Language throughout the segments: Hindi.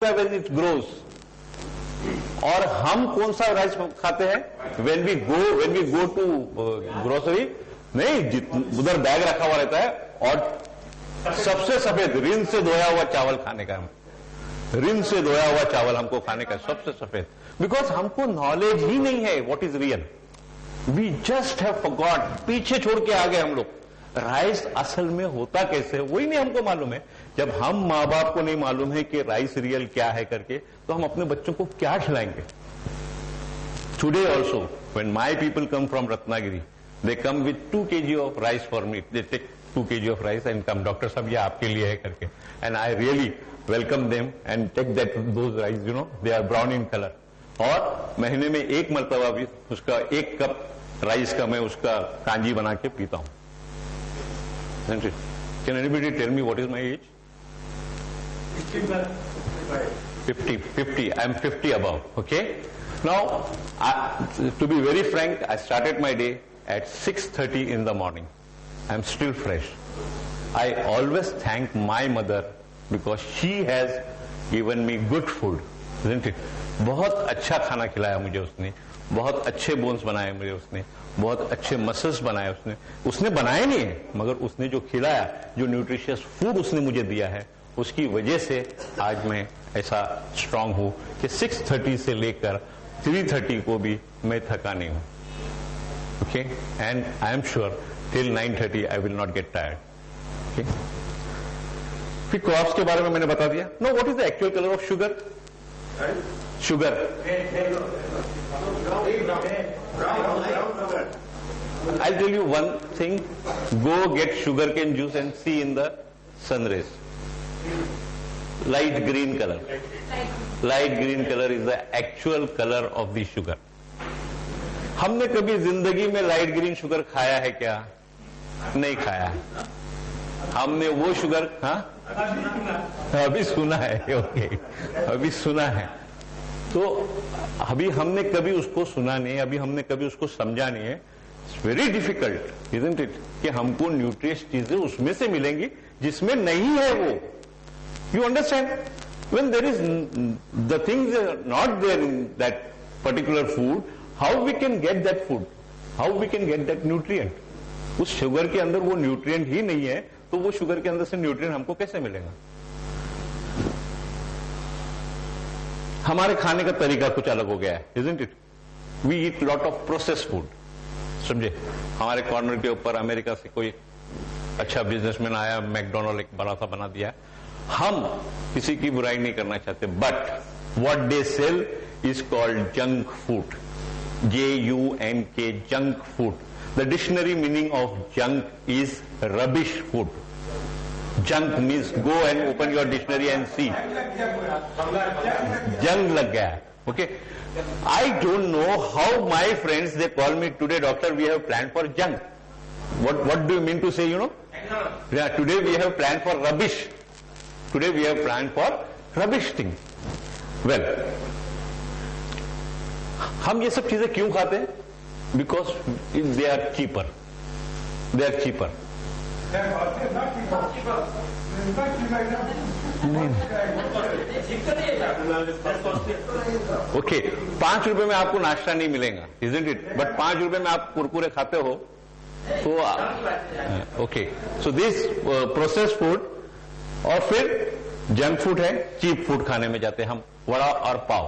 when it grows. और हम कौन सा राइस खाते हैं? when we go to grocery, नहीं, उधर बैग रखा हुआ रहता है और सबसे सफेद रिन से धोया हुआ चावल खाने का, रिन से धोया हुआ चावल हमको खाने का, सबसे सफेद, बिकॉज हमको नॉलेज ही नहीं है what is real. We just have forgot, पीछे छोड़ के आ गए हम लोग. राइस असल में होता कैसे है वही नहीं हमको मालूम है. जब हम माँ बाप को नहीं मालूम है कि राइस रियल क्या है करके, तो हम अपने बच्चों को क्या खिलाएंगे? Today also when my people come from Ratnagiri, they come with 2 kg of rice for me. They take 2 kg of rice and come, doctor साहब ये आपके लिए है करके, and I really welcome them and take that those rice, you know, they are brown in colour. और महीने में एक मरतबा भी उसका 1 कप राइस का मैं उसका कांजी बना के पीता हूं. Can anybody tell me what is my age? 50. I am 50 above. Okay. Now, to be very frank, I started my day at 6:30 in the morning. I am still fresh. I always thank my mother because she has given me good food, isn't it? बहुत अच्छा खाना खिलाया मुझे उसने, बहुत अच्छे बोन्स बनाए मुझे उसने, बहुत अच्छे मसल्स बनाए उसने. उसने बनाए नहीं है, मगर उसने जो खिलाया, जो न्यूट्रिशियस फूड उसने मुझे दिया है, उसकी वजह से आज मैं ऐसा स्ट्रांग हूं कि 6:30 से लेकर 3:30 को भी मैं थका नहीं हूं. Okay, and I am sure till 9:30 I will not get tired. Okay, फिर क्रॉप्स के बारे में मैंने बता दिया. No, what is the actual colour of sugar? Sugar. I'll tell you one thing. Go get sugarcane juice and see in the sun rays. Light green color. Light green color is the actual color of the sugar. हमने कभी जिंदगी में लाइट ग्रीन शुगर खाया है क्या? नहीं खाया है. हमने वो शुगर, हाँ, अभी सुना है. ओके, अभी सुना है. तो अभी हमने कभी उसको सुना नहीं, अभी हमने कभी उसको समझा नहीं है. It's very difficult, isn't it, कि हमको न्यूट्रियस चीजें उसमें से मिलेंगी जिसमें नहीं है वो. You understand? When there is the things not there in that particular food, how we can get that food, how we can get that nutrient? उस शुगर के अंदर वो न्यूट्रिएंट ही नहीं है, तो वो शुगर के अंदर से न्यूट्रिएंट हमको कैसे मिलेगा? हमारे खाने का तरीका कुछ अलग हो गया है, isn't it? We eat lot of processed food. समझे? हमारे कॉर्नर के ऊपर अमेरिका से कोई अच्छा बिजनेसमैन आया, मैकडोनल्ड एक बड़ा सा बना दिया. हम किसी की बुराई नहीं करना चाहते, but what they sell is called junk food. JUNK, junk food. The dictionary meaning of junk is rubbish food. Junk means, go and open your dictionary and see. Junk lag gaya. Okay. I don't know how my friends, they call me today, doctor, we have planned for junk. What do you mean to say, you know? Yeah, today we have planned for rubbish. Today we have planned for rubbish thing. Well, हम ये सब चीजें क्यों खाते हैं? Because they are cheaper. They are cheaper. Okay, 5 रुपए में आपको नाश्ता नहीं मिलेगा, इजंट इट? बट 5 रुपए में आप कुरकुरे खाते हो, तो okay. So this process food. और फिर जंक फूड है, चीप फूड खाने में जाते हैं हम. वड़ा और पाव,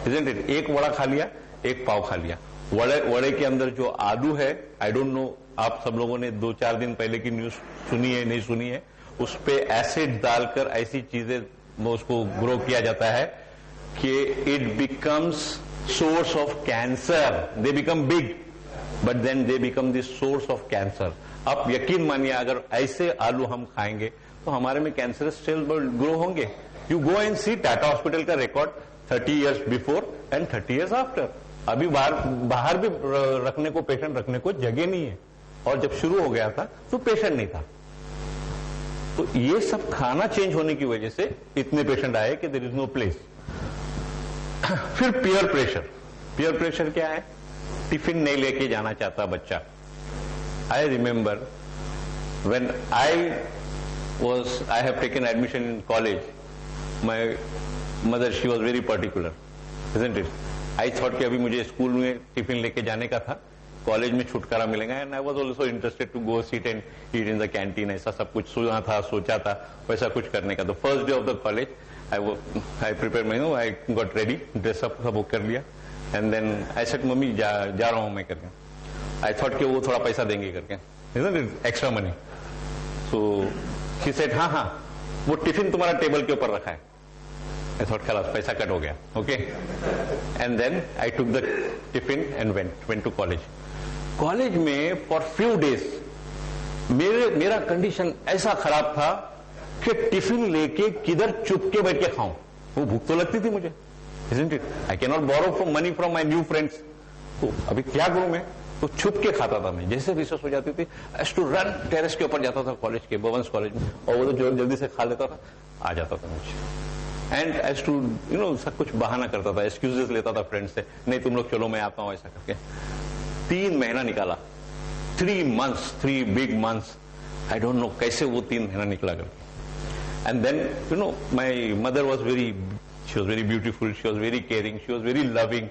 इजंट इट? एक वड़ा खा लिया, एक पाव खा लिया. वड़े के अंदर जो आलू है, आई डोंट नो, आप सब लोगों ने 2-4 दिन पहले की न्यूज सुनी है, नहीं सुनी है? उस पे एसिड डालकर ऐसी चीजें उसको ग्रो किया जाता है कि it becomes source of cancer. They become big, but then they become the source of cancer. आप यकीन मानिए, अगर ऐसे आलू हम खाएंगे तो हमारे में कैंसर सेल ग्रो होंगे. You go and see Tata hospital का record 30 years before and 30 years after. अभी बाहर भी रखने को, पेशेंट रखने को जगह नहीं है. और जब शुरू हो गया था तो पेशेंट नहीं था. तो ये सब खाना चेंज होने की वजह से इतने पेशेंट आए कि देयर इज नो प्लेस. फिर पीयर प्रेशर. पीयर प्रेशर क्या है? टिफिन नहीं लेके जाना चाहता बच्चा. I remember when I have taken admission in college. My mother she was very particular, isn't it? I thought कि अभी मुझे स्कूल में टिफिन लेके जाने का था, कॉलेज में छुटकारा मिलेगा, and I was also interested to go sit and eat in the canteen. ऐसा सब कुछ सुना था, सोचा था वैसा कुछ करने का। तो first day of the college I prepare my no, I got ready, dress up सब कर लिया, and then I said mummy जा रहा हूं मैं करके। आई थॉट कि वो थोड़ा पैसा देंगे करके, extra money. So she said हाँ हाँ वो टिफिन तुम्हारा टेबल के ऊपर रखा है। आई थॉट खलास पैसा कट हो गया, okay. And then I took the tiffin and went to college. College में फॉर फ्यू डेज मेरा कंडीशन ऐसा खराब था कि टिफिन लेके किधर चुप के बैठ के खाऊं, वो भूख तो लगती थी मुझे, isn't it? I cannot borrow from money from my new friends। तो अभी क्या करूं मैं, तो छुप के खाता था मैं। जैसे रिसर्च हो जाती थी एज टू रन टेरेस के ऊपर जाता था कॉलेज के, बवंस कॉलेज में, और वो तो जल्दी से खा लेता था, आ जाता था मुझे। एंड एज टू सब कुछ बहाना करता था, एक्सक्यूजेस लेता था फ्रेंड से, नहीं तुम लोग चलो मैं आता हूं, ऐसा करके 3 महीना निकाला। 3 months, 3 big months। I don't know कैसे वो 3 महीना निकला करके। And then my mother was very, she was very beautiful, she was very caring, she was very loving,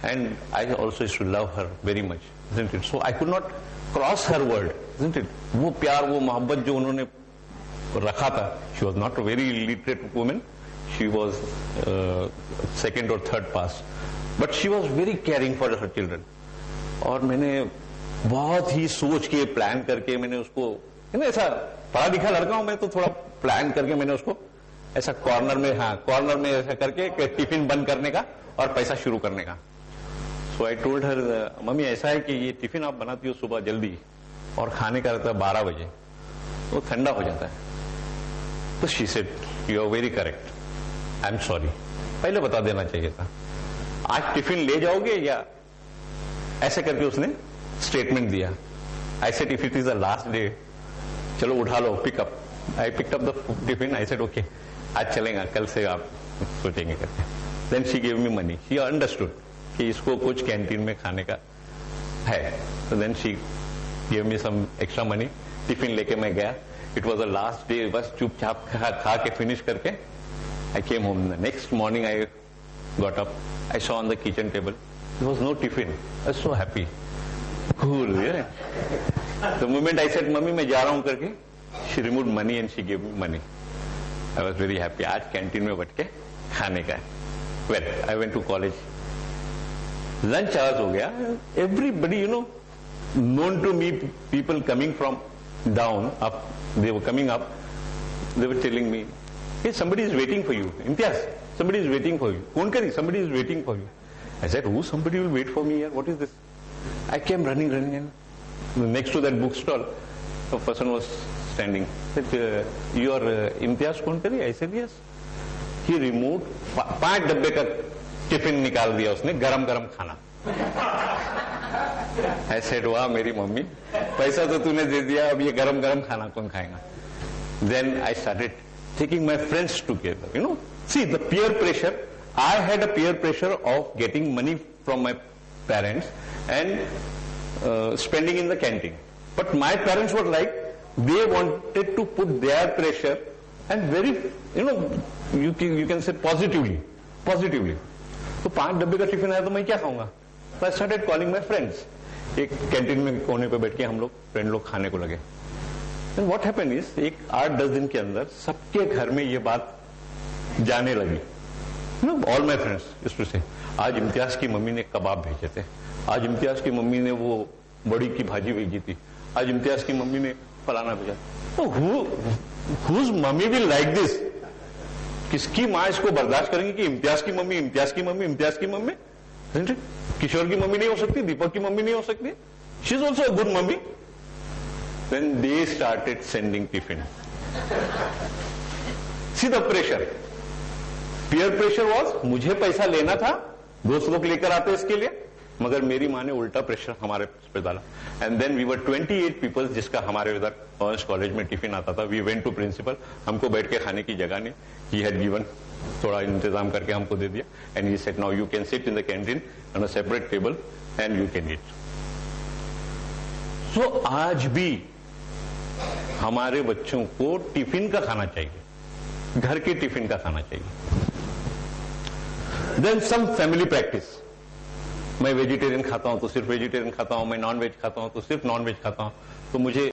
and I also used to love her very much, isn't it? So I could not cross her word, isn't it? वो प्यार, वो मोहब्बत जो उन्होंने रखा था, she was not a very literate woman, she was second or third pass, but she was very caring for her children। और मैंने बहुत ही सोच के प्लान करके मैंने उसको, ऐसा पढ़ा लिखा लड़का हूं मैं, तो थोड़ा प्लान करके मैंने उसको ऐसा कॉर्नर में ऐसा करके टिफिन बंद करने का और पैसा शुरू करने का। सो आई टोल्ड हर, मम्मी ऐसा है कि ये टिफिन आप बनाती हो सुबह जल्दी और खाने का रहता है 12 बजे, तो ठंडा हो जाता है। तो she said you are very correct, I am sorry, पहले बता देना चाहिए था। आज टिफिन ले जाओगे या, ऐसे करके उसने स्टेटमेंट दिया। I said if it is the last day, चलो उठा लो, pickup. I picked up the tiffin, I said okay आज चलेगा, कल से आप सोचेंगे करके। Then she give me money, she understood कि इसको कुछ कैंटीन में खाने का है, तो then she give me some extra money. Tiffin लेके मैं गया, it was the last day, बस चुपचाप खा के फिनिश करके आई केम home. The next morning I got up, I saw on the kitchen table there was no tiffin. I was so happy, cool. The moment I said mummy मैं जा रहा हूं करके, she removed money and she give me money. I was very happy, आज कैंटीन में बैठ के खाने का है। Well I went to college, lunch hours हो गया, everybody known to me, people coming from down up, they were coming up, they were telling me, hey, somebody is waiting for you, Imtiaz, somebody is waiting for you, Konkari, somebody is waiting for you। I said, who somebody will wait for me here, what is this? I came running and next to that bookstall a person was standing, said, you are Imtiaz Konkari? I said yes। he removed 5 डब्बे का टिफिन निकाल दिया उसने, गरम गरम खाना। I said वाह मेरी मम्मी, पैसा तो तूने दे दिया, अब ये गरम गरम खाना कौन खाएगा। Then I started taking my friends together, see the peer pressure, I had a peer pressure of getting money from my parents and spending in the canteen, but my parents were like, they wanted to put their pressure and very, you can say positively। तो 5 डब्बे का टिफिन आया तो मैं क्या खाऊंगा। So I started calling my friends। एक कैंटीन में कोने पे बैठ के हम लोग फ्रेंड लोग खाने को लगे। And what happened is, एक 8-10 दिन के अंदर सबके घर में ये बात जाने लगी। All my friends used to say, आज इम्तियाज की मम्मी ने कबाब भेजे थे, आज इम्तियाज की मम्मी ने वो बड़ी की भाजी भेजी थी, आज इम्तियाज की मम्मी ने फलाना भेजा। तो whose mummy will like this? किसकी माँ इसको बर्दाश्त करेंगी कि इम्तियाज की मम्मी, इम्तियाज की मम्मी, इम्तियाज की मम्मी? किशोर की मम्मी नहीं हो सकती, दीपक की मम्मी नहीं हो सकती, she is also a good mummy. Then they started sending tiffin. See the pressure, peer pressure was, मुझे पैसा लेना था, दोस्त लोग लेकर आते इसके लिए, मगर मेरी माँ ने उल्टा प्रेशर हमारे पे डाला। And then we were 28 people जिसका हमारे उधर कॉलेज में टिफिन आता था। वी वेंट टू प्रिंसिपल, हमको बैठ के खाने की जगह नहीं, ही हैड गिवन, थोड़ा इंतजाम करके हमको दे दिया। And he said now you can sit in the canteen on a separate table and you can eat. So आज भी हमारे बच्चों को टिफिन का खाना चाहिए, घर के टिफिन का खाना चाहिए। देन सम फैमिली प्रैक्टिस, मैं वेजिटेरियन खाता हूं तो सिर्फ वेजिटेरियन खाता हूं, मैं नॉन वेज खाता हूं तो सिर्फ नॉन वेज खाता हूं, तो मुझे